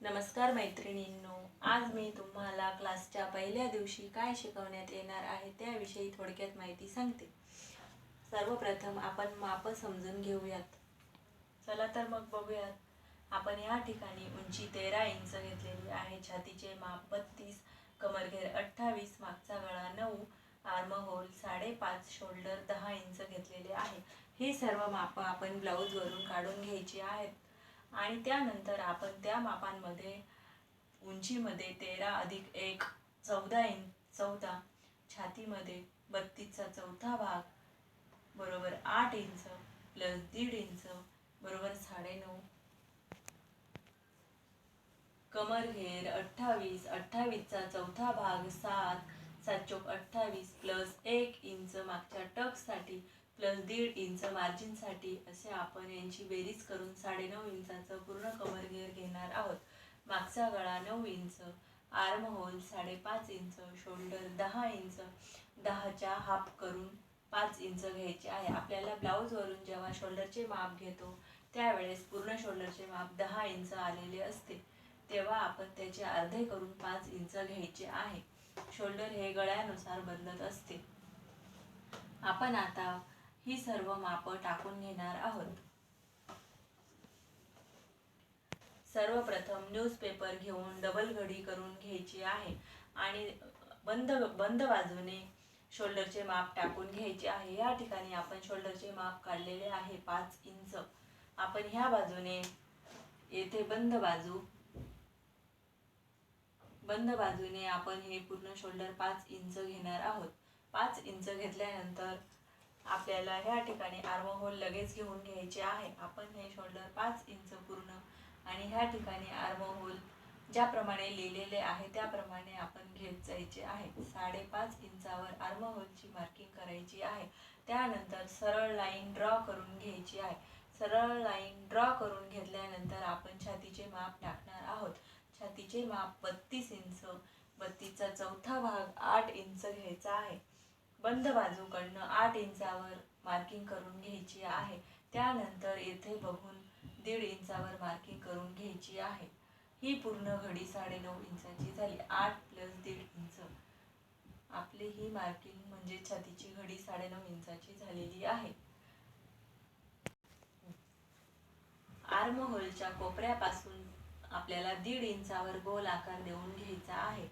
नमस्कार मैत्रिणींनो, आज मी तुम्हाला क्लासच्या पहिल्या दिवशी काय शिकवण्यात येणार आहे त्याविषयी थोडक्यात माहिती सांगते। सर्वप्रथम आपण माप समजून घेऊयात। चला तर मग बघूयात। आपण या ठिकाणी उंची 13 इंच घेतलेली आहे, छातीचे माप 32, कमरघेर 28, मागचा गळा 9, आर्म होल 5.5, शोल्डर 10 इंच घेतलेले आहे। हे सर्व माप आपण ब्लाऊज वरून काढून घ्यायची आहेत आणि त्यानंतर आपण त्या मापांमध्ये उंचीमध्ये 13 अधिक 1 14, छातीमध्ये 32 चा चौथा भाग बरोबर 8 इंच प्लस 1.5 इंच बरोबर 9.5, कमर घेर 28, 28 चा चौथा भाग 7, 7 चौक 28 प्लस 1 इंच मागच्या टक्ससाठी प्लस 1.5 इंच मार्जिनसाठी असे आपण यांची बेरीज करून 9.5 इंचाचं पूर्ण कमर घेर घेणार आहोत। मागचा गळा 9 inch, arm hole 5.5 inch, shoulder 10 inch, 10च्या हाफ करून 5 इंच घ्यायचे आहे। आपल्याला ब्लाऊज वरून जेव्हा शोल्डरचे माप घेतो त्यावेळेस पूर्ण शोल्डरचे माप 10 इंच आलेले असते, तेव्हा आपण त्याचे अर्धे करून 5 इंच घ्यायचे आहे। शोल्डर हे गळ्यानुसार बदलत असते। आपण आता ही सर्व माप टाकून घेणार आहोत। सर्वप्रथम न्यूजपेपर घेऊन डबल घडी करून घ्यायची आहे आणि बंद बाजूने शोल्डरचे माप टाकून घ्यायचे आहे। या ठिकाणी आपण शोल्डरचे माप काढलेले आहे 5 इंच। आपण ह्या बाजूने येथे बंद बाजूने आपण हे पूर्ण शोल्डर 5 इंच घेणार आहोत। 5 इंच घेतल्यानंतर आपल्याला ह्या ठिकाणी आर्म होल लगेच घेऊन घ्यायचे आहे। आपण हे शोल्डर 5 इंच पूर्ण आणि ह्या ठिकाणी आर्म होल ज्याप्रमाणे लिहिलेले आहे त्याप्रमाणे आपण घेत जायचे आहे। 5.5 इंचावर आर्म होलची मार्किंग करायची आहे। त्यानंतर सरळ लाईन ड्रॉ करून घ्यायची आहे। सरळ लाईन ड्रॉ करून घेतल्यानंतर आपण छातीचे माप टाकणार आहोत। छातीचे माप 32 इंच, 32 चा चौथा भाग 8 इंच घ्यायचा आहे। बंद बाजूकडनं 8 इंचावर मार्किंग करून घ्यायची आहे। त्यानंतर येथे बघून 1.5 इंचावर मार्किंग करून घ्यायची आहे। ही पूर्ण घडी 9.5 इंचाची झाली। 8 प्लस 1.5 इंच आपली ही मार्किंग म्हणजे छातीची घडी 9.5 इंचाची झालेली आहे। आर्म होलच्या कोपऱ्यापासून आपल्याला 1.5 इंचावर गोल आकार देऊन घ्यायचा आहे।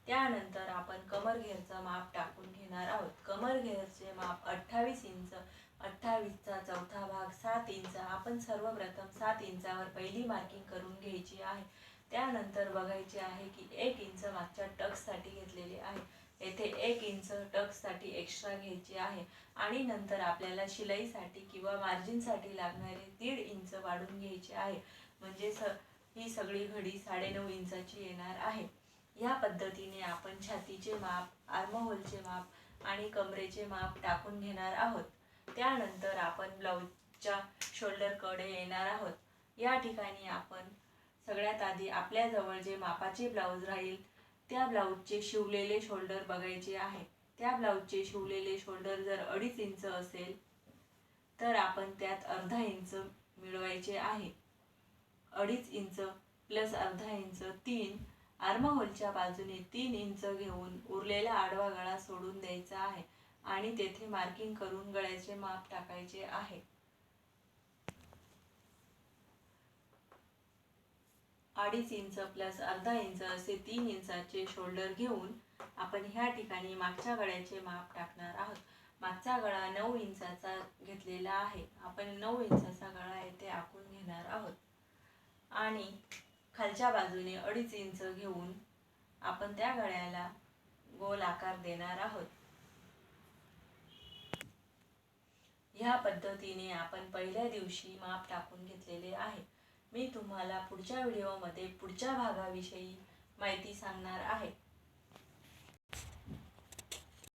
त्यानंतर आपण कमर घेरचं माप टाकून घेणार आहोत। कमर घेरचे माप 28 इंच, 28 चा चौथा भाग 7 इंच। आपण सर्वप्रथम 7 इंचावर पहिली मार्किंग करून घ्यायची आहे। त्यानंतर बघायचे आहे की 1 इंच मागच्या टक्ससाठी घेतलेले आहे, येथे 1 इंच टक्ससाठी एक्स्ट्रा घ्यायची आहे आणि नंतर आपल्याला शिलाईसाठी किंवा मार्जिनसाठी लागणारे 1.5 इंच वाढून घ्यायचे आहे, म्हणजे ही सगळी घडी 9.5 इंचाची येणार आहे। या पद्धतीने आपण छातीचे माप, आर्म होलचे माप आणि कमरेचे माप टाकून घेणार आहोत। त्यानंतर आपण ब्लाऊजच्या शोल्डरकडे येणार आहोत। या ठिकाणी आपण सगळ्यात आधी आपल्याजवळ जे मापाचे ब्लाऊज राहील त्या ब्लाऊजचे शिवलेले शोल्डर बघायचे आहे। त्या ब्लाऊजचे शिवलेले शोल्डर जर 2.5 इंच असेल तर आपण त्यात अर्धा इंच मिळवायचे आहे। 2.5 इंच प्लस अर्धा इंच 3, आर्म होलच्या बाजूने 3 इंच घेऊन उरलेला आडवा गळा सोडून द्यायचा आहे आणि तेथे मार्किंग करून गळ्याचे माप टाकायचे आहे। 2.5 इंच प्लस अर्धा इंच असे 3 इंचाचे शोल्डर घेऊन आपण ह्या ठिकाणी मागच्या गळ्याचे माप टाकणार आहोत। मागचा गळा 9 इंचाचा घेतलेला आहे। आपण 9 इंचाचा गळा येथे आखून घेणार आहोत आणि खालच्या बाजूने 2.5 इंच घेऊन आपण त्या गळ्याला गोल आकार देणार आहोत। ह्या पद्धतीने आपण पहिल्या दिवशी माप टाकून घेतलेले आहे। मी तुम्हाला पुढच्या व्हिडिओमध्ये पुढच्या भागाविषयी माहिती सांगणार आहे।